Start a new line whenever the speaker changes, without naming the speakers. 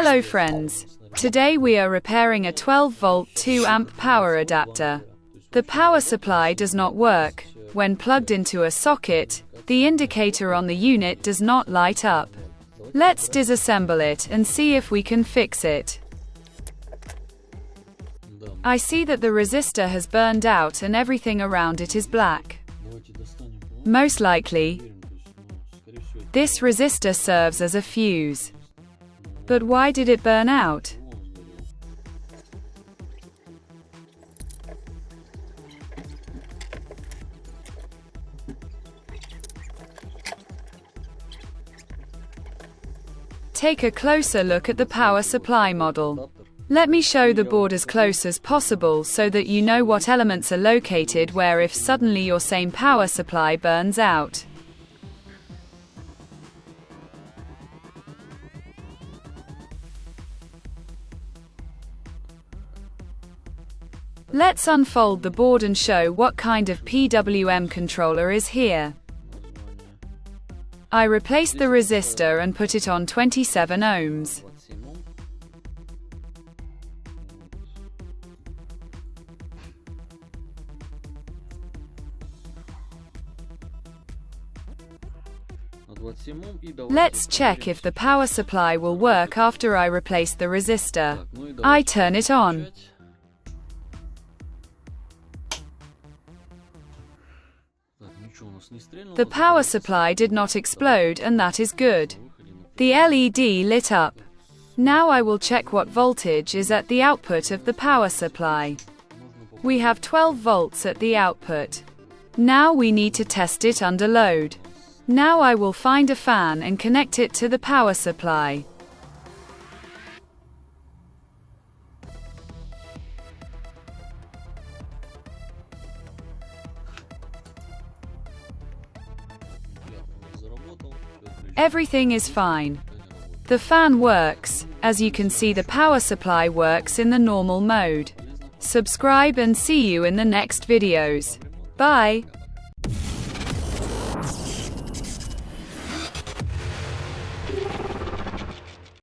Hello friends. Today we are repairing a 12-volt 2-amp power adapter. The power supply does not work. When plugged into a socket, the indicator on the unit does not light up. Let's disassemble it and see if we can fix it. I see that the resistor has burned out and everything around it is black. Most likely, this resistor serves as a fuse. But why did it burn out? Take a closer look at the power supply model. Let me show the board as close as possible so that you know what elements are located where if suddenly your same power supply burns out. Let's unfold the board and show what kind of PWM controller is here. I replaced the resistor and put it on 27 ohms. Let's check if the power supply will work after I replace the resistor. I turn it on. The power supply did not explode, and that is good. The LED lit up. Now I will check what voltage is at the output of the power supply. We have 12 volts at the output. Now we need to test it under load. Now I will find a fan and connect it to the power supply. Everything is fine. The fan works. As you can see, the power supply works in the normal mode. Subscribe and see you in the next videos. Bye.